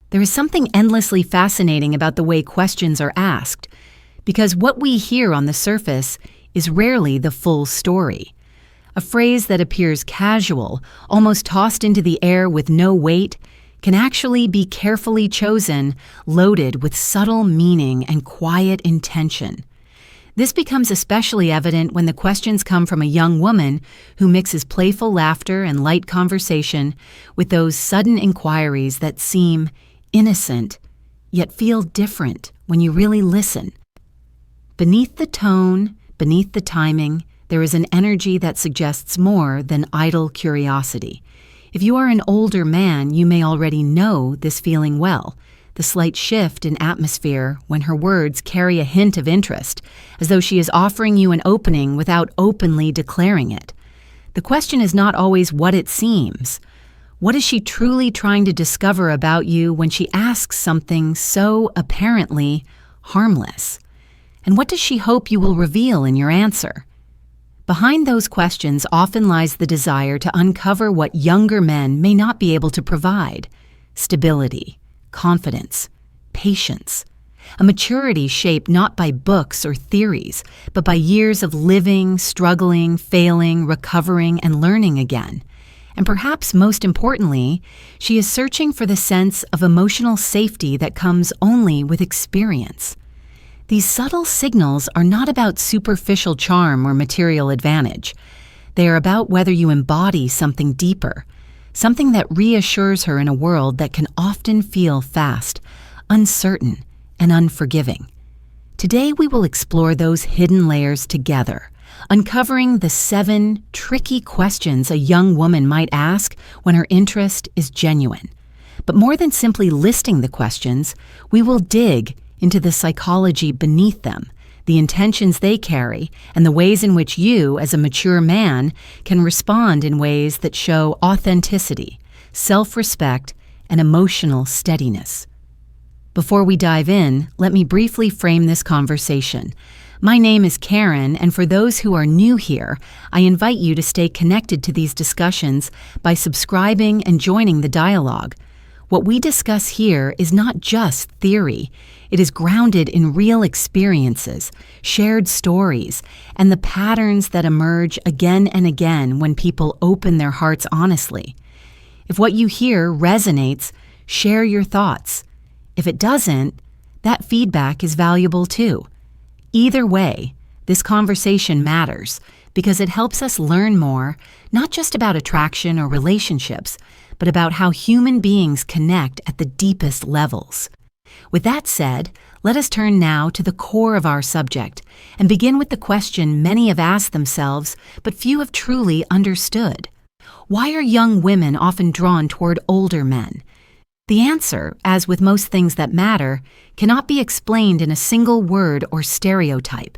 There is something endlessly fascinating about the way questions are asked, because what we hear on the surface is rarely the full story. A phrase that appears casual, almost tossed into the air with no weight, can actually be carefully chosen, loaded with subtle meaning and quiet intention. This becomes especially evident when the questions come from a young woman who mixes playful laughter and light conversation with those sudden inquiries that seem innocent, yet feel different when you really listen. Beneath the tone, beneath the timing, there is an energy that suggests more than idle curiosity. If you are an older man, you may already know this feeling well, the slight shift in atmosphere when her words carry a hint of interest, as though she is offering you an opening without openly declaring it. The question is not always what it seems. What is she truly trying to discover about you when she asks something so apparently harmless? And what does she hope you will reveal in your answer? Behind those questions often lies the desire to uncover what younger men may not be able to provide: stability, confidence, patience, a maturity shaped not by books or theories, but by years of living, struggling, failing, recovering, and learning again. And perhaps most importantly, she is searching for the sense of emotional safety that comes only with experience. These subtle signals are not about superficial charm or material advantage. They are about whether you embody something deeper, something that reassures her in a world that can often feel fast, uncertain, and unforgiving. Today we will explore those hidden layers together, uncovering the 7 tricky questions a young woman might ask when her interest is genuine. But more than simply listing the questions, we will dig into the psychology beneath them, the intentions they carry, and the ways in which you, as a mature man, can respond in ways that show authenticity, self-respect, and emotional steadiness. Before we dive in, let me briefly frame this conversation. My name is Karen, and for those who are new here, I invite you to stay connected to these discussions by subscribing and joining the dialogue. What we discuss here is not just theory. It is grounded in real experiences, shared stories, and the patterns that emerge again and again when people open their hearts honestly. If what you hear resonates, share your thoughts. If it doesn't, that feedback is valuable too. Either way, this conversation matters because it helps us learn more, not just about attraction or relationships, but about how human beings connect at the deepest levels. With that said, let us turn now to the core of our subject and begin with the question many have asked themselves, but few have truly understood. Why are young women often drawn toward older men? The answer, as with most things that matter, cannot be explained in a single word or stereotype.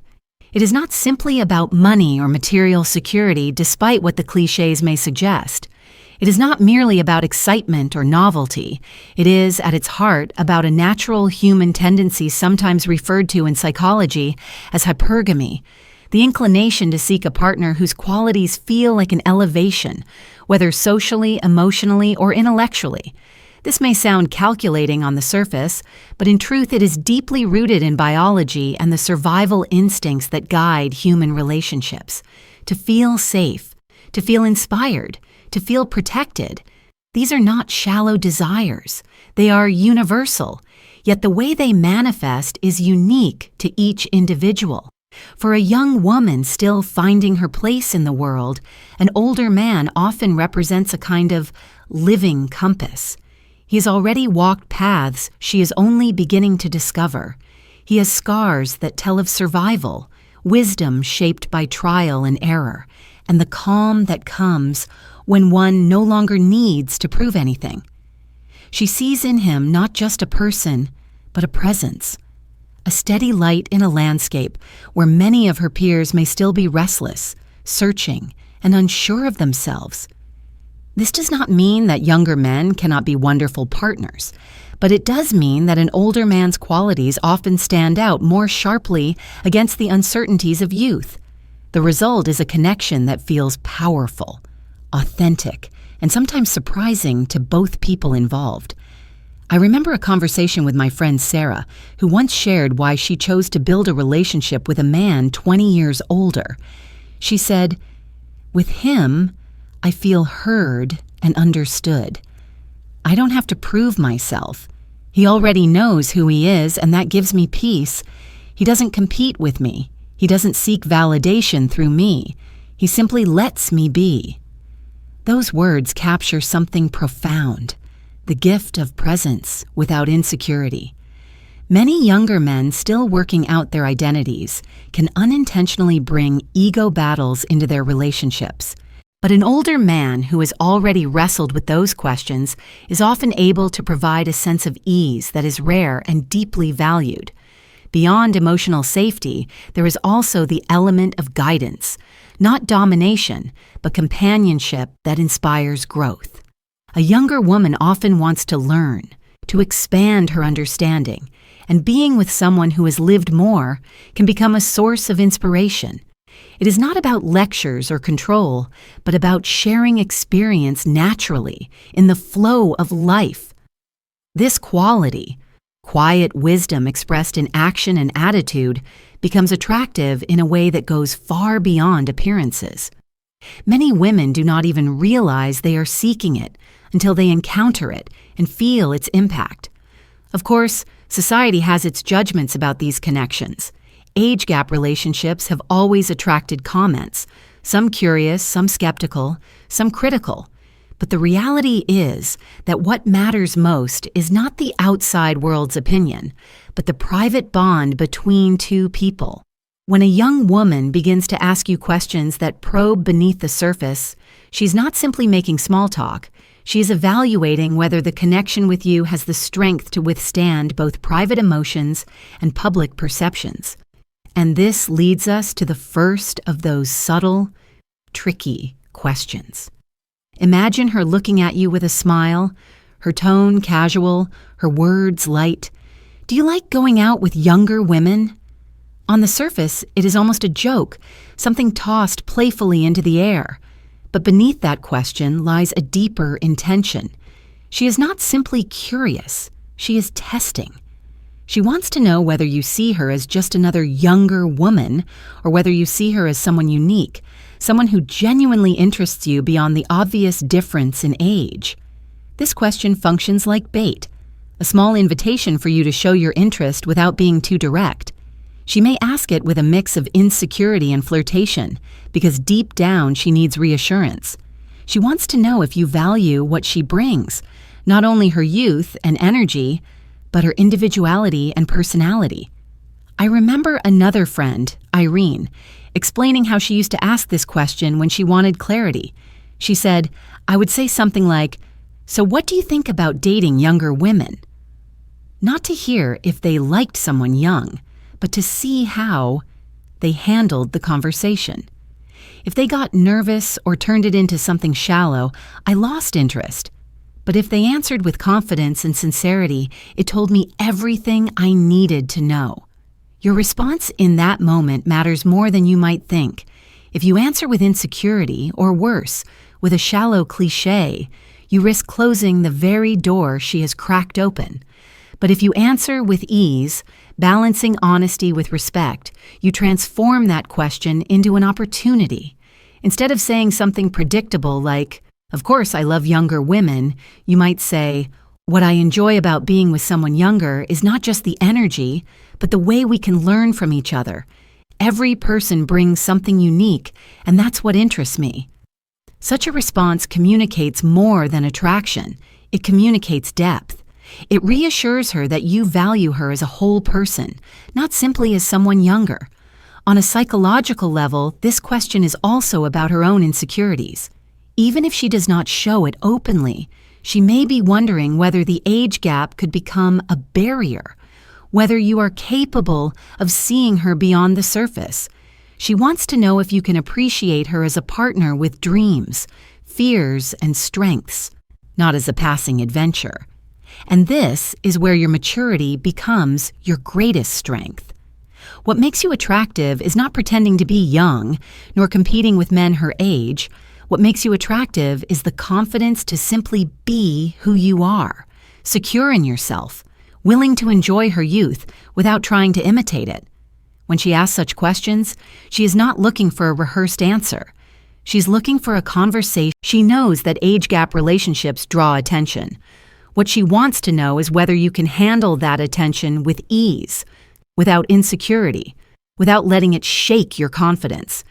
It is not simply about money or material security, despite what the cliches may suggest. It is not merely about excitement or novelty. It is, at its heart, about a natural human tendency sometimes referred to in psychology as hypergamy, the inclination to seek a partner whose qualities feel like an elevation, whether socially, emotionally, or intellectually. This may sound calculating on the surface, but in truth it is deeply rooted in biology and the survival instincts that guide human relationships. To feel safe, to feel inspired, to feel protected. These are not shallow desires. They are universal, yet the way they manifest is unique to each individual. For a young woman still finding her place in the world, an older man often represents a kind of living compass. He has already walked paths she is only beginning to discover. He has scars that tell of survival, wisdom shaped by trial and error, and the calm that comes when one no longer needs to prove anything. She sees in him not just a person, but a presence, a steady light in a landscape where many of her peers may still be restless, searching, and unsure of themselves. This does not mean that younger men cannot be wonderful partners, but it does mean that an older man's qualities often stand out more sharply against the uncertainties of youth. The result is a connection that feels powerful, authentic, and sometimes surprising to both people involved. I remember a conversation with my friend Sarah, who once shared why she chose to build a relationship with a man 20 years older. She said, "With him, I feel heard and understood. I don't have to prove myself. He already knows who he is, and that gives me peace. He doesn't compete with me. He doesn't seek validation through me. He simply lets me be." Those words capture something profound, the gift of presence without insecurity. Many younger men still working out their identities can unintentionally bring ego battles into their relationships. But an older man who has already wrestled with those questions is often able to provide a sense of ease that is rare and deeply valued. Beyond emotional safety, there is also the element of guidance, not domination, but companionship that inspires growth. A younger woman often wants to learn, to expand her understanding, and being with someone who has lived more can become a source of inspiration. It is not about lectures or control, but about sharing experience naturally, in the flow of life. This quality, quiet wisdom expressed in action and attitude, becomes attractive in a way that goes far beyond appearances. Many women do not even realize they are seeking it until they encounter it and feel its impact. Of course, society has its judgments about these connections. Age gap relationships have always attracted comments, some curious, some skeptical, some critical. But the reality is that what matters most is not the outside world's opinion, but the private bond between two people. When a young woman begins to ask you questions that probe beneath the surface, she's not simply making small talk. She is evaluating whether the connection with you has the strength to withstand both private emotions and public perceptions. And this leads us to the first of those subtle, tricky questions. Imagine her looking at you with a smile, her tone casual, her words light. "Do you like going out with younger women?" On the surface, it is almost a joke, something tossed playfully into the air. But beneath that question lies a deeper intention. She is not simply curious, she is testing. She wants to know whether you see her as just another younger woman or whether you see her as someone unique, someone who genuinely interests you beyond the obvious difference in age. This question functions like bait, a small invitation for you to show your interest without being too direct. She may ask it with a mix of insecurity and flirtation, because deep down she needs reassurance. She wants to know if you value what she brings, not only her youth and energy, but her individuality and personality. I remember another friend, Irene, explaining how she used to ask this question when she wanted clarity. She said, "I would say something like, 'So what do you think about dating younger women?' Not to hear if they liked someone young, but to see how they handled the conversation. If they got nervous or turned it into something shallow, I lost interest. But if they answered with confidence and sincerity, it told me everything I needed to know." Your response in that moment matters more than you might think. If you answer with insecurity, or worse, with a shallow cliché, you risk closing the very door she has cracked open. But if you answer with ease, balancing honesty with respect, you transform that question into an opportunity. Instead of saying something predictable like, "Of course I love younger women," you might say, "What I enjoy about being with someone younger is not just the energy, but the way we can learn from each other. Every person brings something unique, and that's what interests me." Such a response communicates more than attraction. It communicates depth. It reassures her that you value her as a whole person, not simply as someone younger. On a psychological level, this question is also about her own insecurities. Even if she does not show it openly, she may be wondering whether the age gap could become a barrier, whether you are capable of seeing her beyond the surface. She wants to know if you can appreciate her as a partner with dreams, fears, and strengths, not as a passing adventure. And this is where your maturity becomes your greatest strength. What makes you attractive is not pretending to be young, nor competing with men her age. What makes you attractive is the confidence to simply be who you are, secure in yourself, willing to enjoy her youth without trying to imitate it. When she asks such questions, she is not looking for a rehearsed answer. She's looking for a conversation. She knows that age gap relationships draw attention. What she wants to know is whether you can handle that attention with ease, without insecurity, without letting it shake your confidence.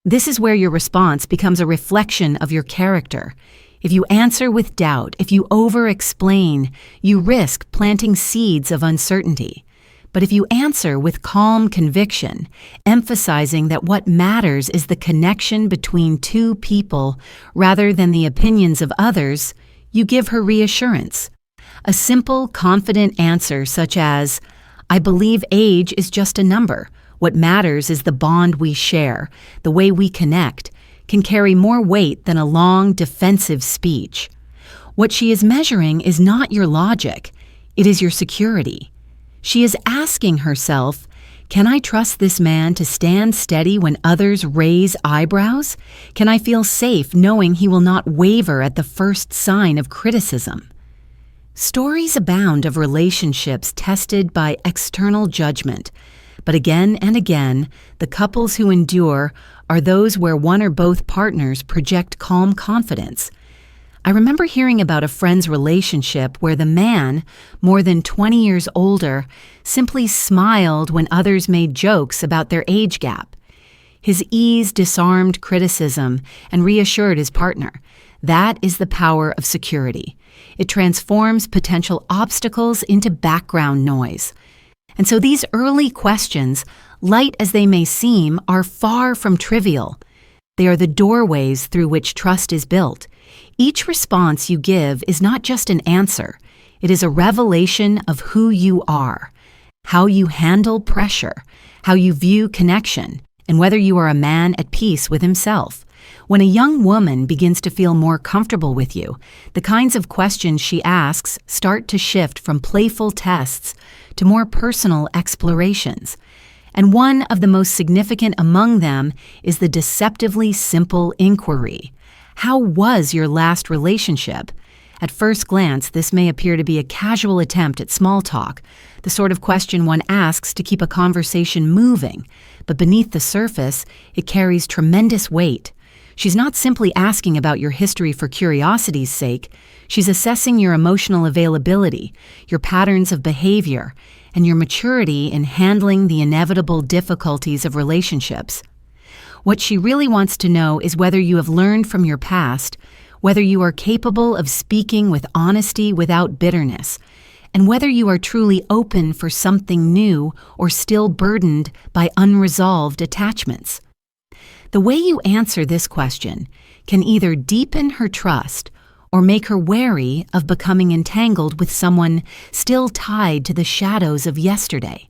This is where your response becomes a reflection of your character. If you answer with doubt, if you over-explain, you risk planting seeds of uncertainty. But if you answer with calm conviction, emphasizing that what matters is the connection between two people rather than the opinions of others, you give her reassurance. A simple, confident answer such as, "I believe age is just a number. What matters is the bond we share, the way we connect," can carry more weight than a long, defensive speech. What she is measuring is not your logic, it is your security. She is asking herself, can I trust this man to stand steady when others raise eyebrows? Can I feel safe knowing he will not waver at the first sign of criticism? Stories abound of relationships tested by external judgment, but again and again, the couples who endure are those where one or both partners project calm confidence. I remember hearing about a friend's relationship where the man, more than 20 years older, simply smiled when others made jokes about their age gap. His ease disarmed criticism and reassured his partner. That is the power of security. It transforms potential obstacles into background noise. And so these early questions, light as they may seem, are far from trivial. They are the doorways through which trust is built. Each response you give is not just an answer. It is a revelation of who you are, how you handle pressure, how you view connection, and whether you are a man at peace with himself. When a young woman begins to feel more comfortable with you, the kinds of questions she asks start to shift from playful tests to more personal explorations. And one of the most significant among them is the deceptively simple inquiry. How was your last relationship? At first glance, this may appear to be a casual attempt at small talk, the sort of question one asks to keep a conversation moving, but beneath the surface, it carries tremendous weight. She's not simply asking about your history for curiosity's sake, she's assessing your emotional availability, your patterns of behavior, and your maturity in handling the inevitable difficulties of relationships. What she really wants to know is whether you have learned from your past, whether you are capable of speaking with honesty without bitterness, and whether you are truly open for something new or still burdened by unresolved attachments. The way you answer this question can either deepen her trust or make her wary of becoming entangled with someone still tied to the shadows of yesterday.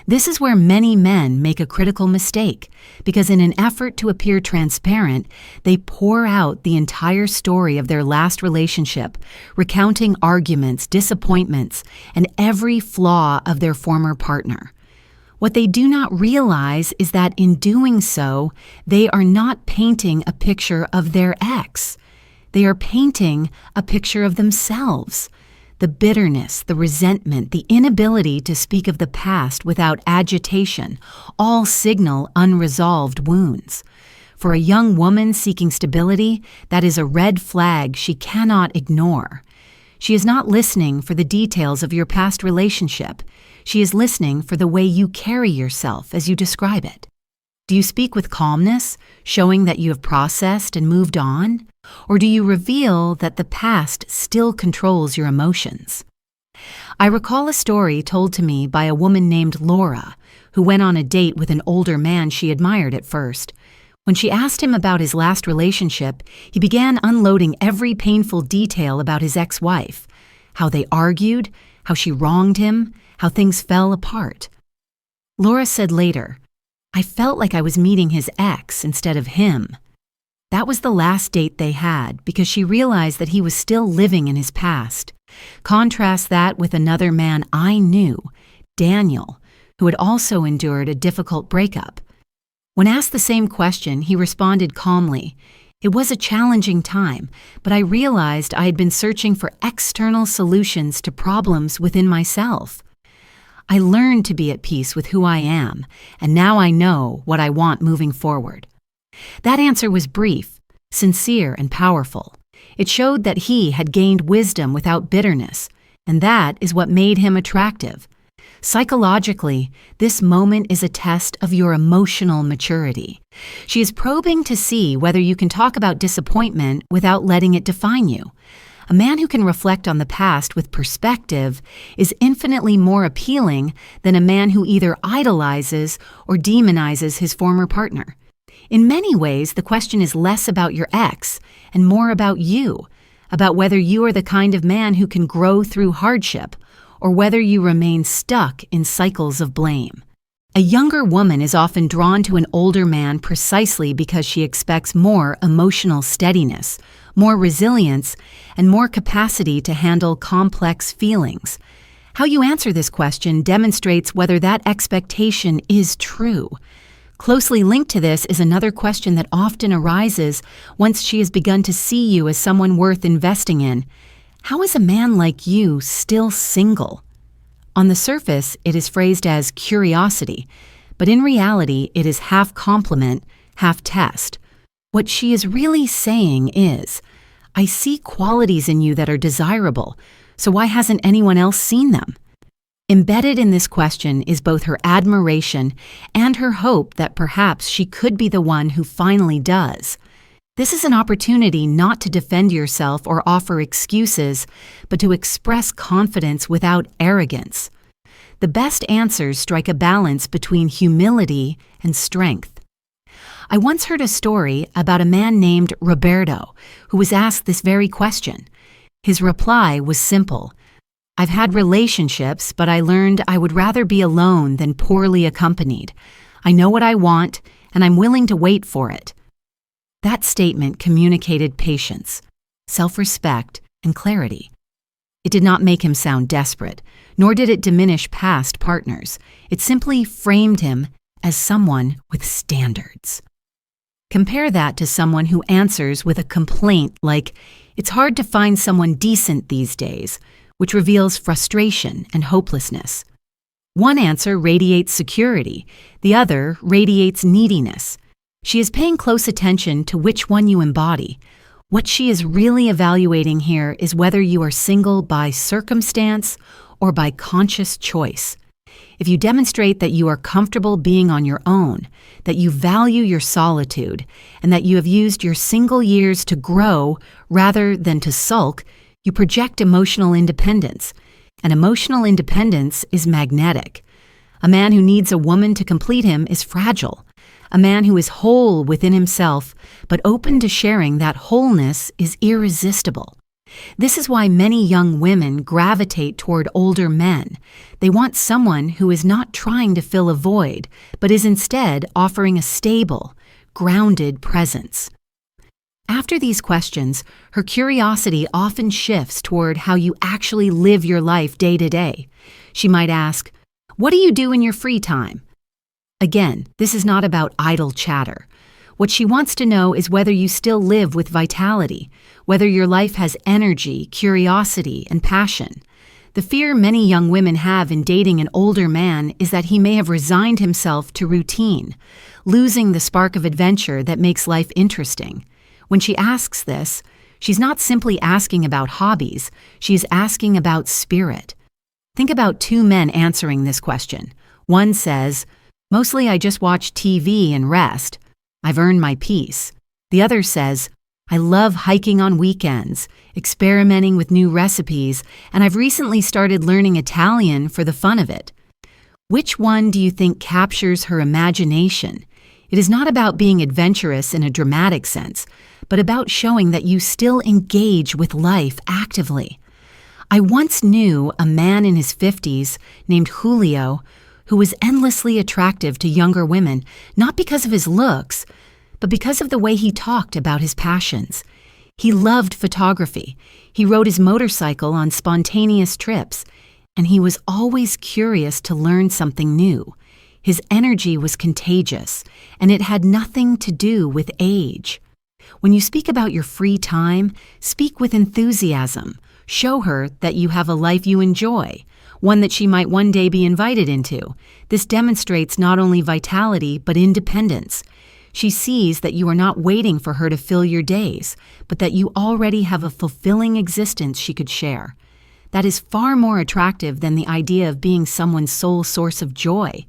This is where many men make a critical mistake, because in an effort to appear transparent, they pour out the entire story of their last relationship, recounting arguments, disappointments, and every flaw of their former partner. What they do not realize is that in doing so, they are not painting a picture of their ex. They are painting a picture of themselves. The bitterness, the resentment, the inability to speak of the past without agitation, all signal unresolved wounds. For a young woman seeking stability, that is a red flag she cannot ignore. She is not listening for the details of your past relationship. She is listening for the way you carry yourself as you describe it. Do you speak with calmness, showing that you have processed and moved on? Or do you reveal that the past still controls your emotions? I recall a story told to me by a woman named Laura, who went on a date with an older man she admired at first. When she asked him about his last relationship, he began unloading every painful detail about his ex-wife, how they argued, how she wronged him, how things fell apart. Laura said later, "I felt like I was meeting his ex instead of him." That was the last date they had because she realized that he was still living in his past. Contrast that with another man I knew, Daniel, who had also endured a difficult breakup. When asked the same question, he responded calmly, It was a challenging time, but I realized I had been searching for external solutions to problems within myself. I learned to be at peace with who I am, and now I know what I want moving forward. That answer was brief, sincere, and powerful. It showed that he had gained wisdom without bitterness, and that is what made him attractive. Psychologically, this moment is a test of your emotional maturity. She is probing to see whether you can talk about disappointment without letting it define you. A man who can reflect on the past with perspective is infinitely more appealing than a man who either idolizes or demonizes his former partner. In many ways, the question is less about your ex and more about you, about whether you are the kind of man who can grow through hardship, or whether you remain stuck in cycles of blame. A younger woman is often drawn to an older man precisely because she expects more emotional steadiness, more resilience, and more capacity to handle complex feelings. How you answer this question demonstrates whether that expectation is true. Closely linked to this is another question that often arises once she has begun to see you as someone worth investing in. How is a man like you still single? On the surface, it is phrased as curiosity, but in reality, it is half compliment, half test. What she is really saying is, I see qualities in you that are desirable, so why hasn't anyone else seen them? Embedded in this question is both her admiration and her hope that perhaps she could be the one who finally does. This is an opportunity not to defend yourself or offer excuses, but to express confidence without arrogance. The best answers strike a balance between humility and strength. I once heard a story about a man named Roberto who was asked this very question. His reply was simple. I've had relationships, but I learned I would rather be alone than poorly accompanied. I know what I want, and I'm willing to wait for it. That statement communicated patience, self-respect, and clarity. It did not make him sound desperate, nor did it diminish past partners. It simply framed him as someone with standards. Compare that to someone who answers with a complaint like, it's hard to find someone decent these days, which reveals frustration and hopelessness. One answer radiates security, the other radiates neediness. She is paying close attention to which one you embody. What she is really evaluating here is whether you are single by circumstance or by conscious choice. If you demonstrate that you are comfortable being on your own, that you value your solitude, and that you have used your single years to grow rather than to sulk, you project emotional independence. And emotional independence is magnetic. A man who needs a woman to complete him is fragile. A man who is whole within himself, but open to sharing that wholeness, is irresistible. This is why many young women gravitate toward older men. They want someone who is not trying to fill a void, but is instead offering a stable, grounded presence. After these questions, her curiosity often shifts toward how you actually live your life day to day. She might ask, "What do you do in your free time?" Again, this is not about idle chatter. What she wants to know is whether you still live with vitality, whether your life has energy, curiosity, and passion. The fear many young women have in dating an older man is that he may have resigned himself to routine, losing the spark of adventure that makes life interesting. When she asks this, she's not simply asking about hobbies, she's asking about spirit. Think about two men answering this question. One says, "Mostly I just watch TV and rest. I've earned my peace." The other says, "I love hiking on weekends, experimenting with new recipes, and I've recently started learning Italian for the fun of it." Which one do you think captures her imagination? It is not about being adventurous in a dramatic sense, but about showing that you still engage with life actively. I once knew a man in his 50s named Julio who was endlessly attractive to younger women, not because of his looks, but because of the way he talked about his passions. He loved photography. He rode his motorcycle on spontaneous trips, and he was always curious to learn something new. His energy was contagious, and it had nothing to do with age. When you speak about your free time, speak with enthusiasm. Show her that you have a life you enjoy, one that she might one day be invited into. This demonstrates not only vitality, but independence. She sees that you are not waiting for her to fill your days, but that you already have a fulfilling existence she could share. That is far more attractive than the idea of being someone's sole source of joy.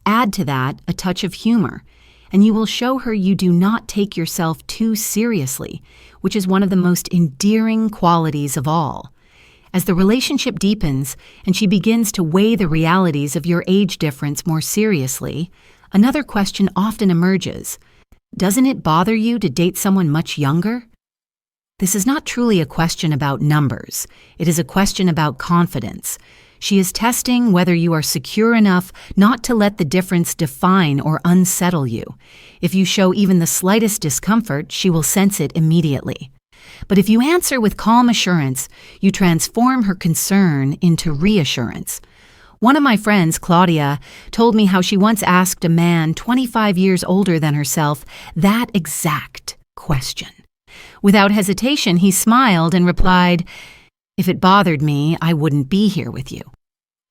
Add to that a touch of humor, and you will show her you do not take yourself too seriously, which is one of the most endearing qualities of all. As the relationship deepens and she begins to weigh the realities of your age difference more seriously, another question often emerges. Doesn't it bother you to date someone much younger? This is not truly a question about numbers. It is a question about confidence. She is testing whether you are secure enough not to let the difference define or unsettle you. If you show even the slightest discomfort, she will sense it immediately. But if you answer with calm assurance, you transform her concern into reassurance. One of my friends, Claudia, told me how she once asked a man 25 years older than herself that exact question. Without hesitation, he smiled and replied, "If it bothered me, I wouldn't be here with you."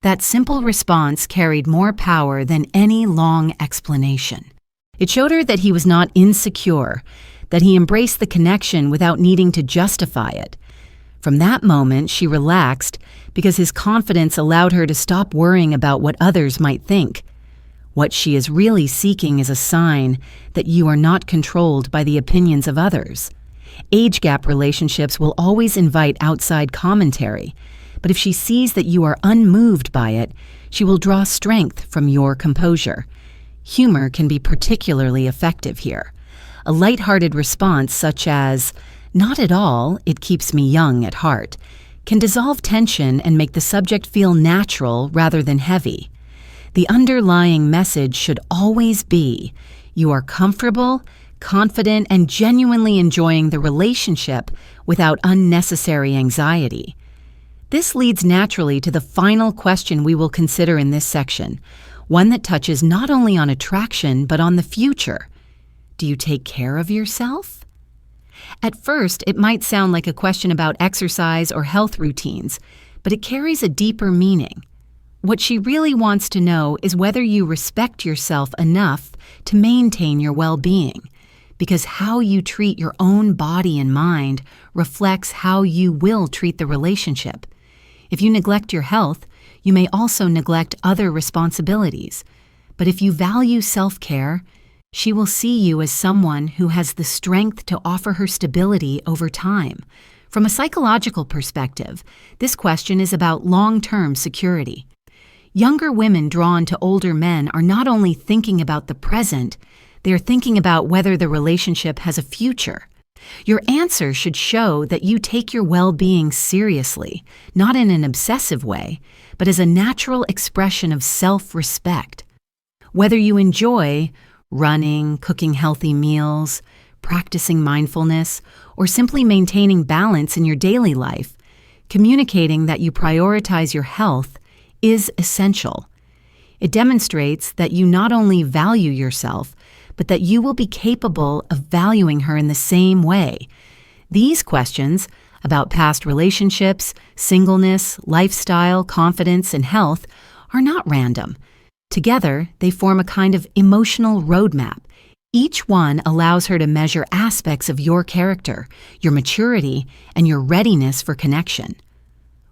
That simple response carried more power than any long explanation. It showed her that he was not insecure, that he embraced the connection without needing to justify it. From that moment, she relaxed because his confidence allowed her to stop worrying about what others might think. What she is really seeking is a sign that you are not controlled by the opinions of others. Age gap relationships will always invite outside commentary, but if she sees that you are unmoved by it, she will draw strength from your composure. Humor can be particularly effective here. A lighthearted response such as, "Not at all, it keeps me young at heart," can dissolve tension and make the subject feel natural rather than heavy. The underlying message should always be, you are comfortable, confident, and genuinely enjoying the relationship without unnecessary anxiety. This leads naturally to the final question we will consider in this section, one that touches not only on attraction but on the future. Do you take care of yourself? At first, it might sound like a question about exercise or health routines, but it carries a deeper meaning. What she really wants to know is whether you respect yourself enough to maintain your well-being, because how you treat your own body and mind reflects how you will treat the relationship. If you neglect your health, you may also neglect other responsibilities. But if you value self-care, she will see you as someone who has the strength to offer her stability over time. From a psychological perspective, this question is about long-term security. Younger women drawn to older men are not only thinking about the present, they are thinking about whether the relationship has a future. Your answer should show that you take your well-being seriously, not in an obsessive way, but as a natural expression of self-respect. Whether you enjoy running, cooking healthy meals, practicing mindfulness, or simply maintaining balance in your daily life, communicating that you prioritize your health is essential. It demonstrates that you not only value yourself, but that you will be capable of valuing her in the same way. These questions about past relationships, singleness, lifestyle, confidence, and health are not random. Together, they form a kind of emotional roadmap. Each one allows her to measure aspects of your character, your maturity, and your readiness for connection.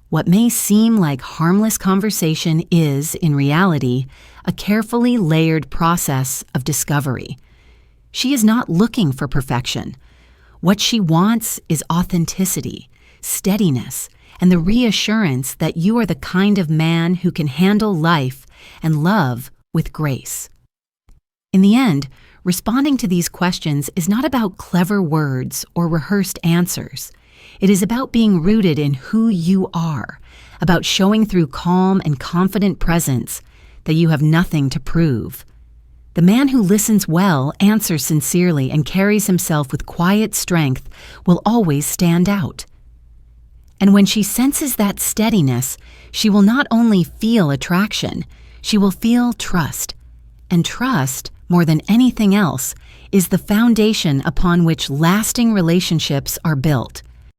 What may seem like harmless conversation is, in reality, a carefully layered process of discovery. She is not looking for perfection. What she wants is authenticity, steadiness, and the reassurance that you are the kind of man who can handle life and love with grace. In the end, responding to these questions is not about clever words or rehearsed answers. It is about being rooted in who you are, about showing through calm and confident presence that you have nothing to prove. The man who listens well, answers sincerely, and carries himself with quiet strength will always stand out. And when she senses that steadiness, she will not only feel attraction, she will feel trust. And trust more than anything else, is the foundation upon which lasting relationships are built.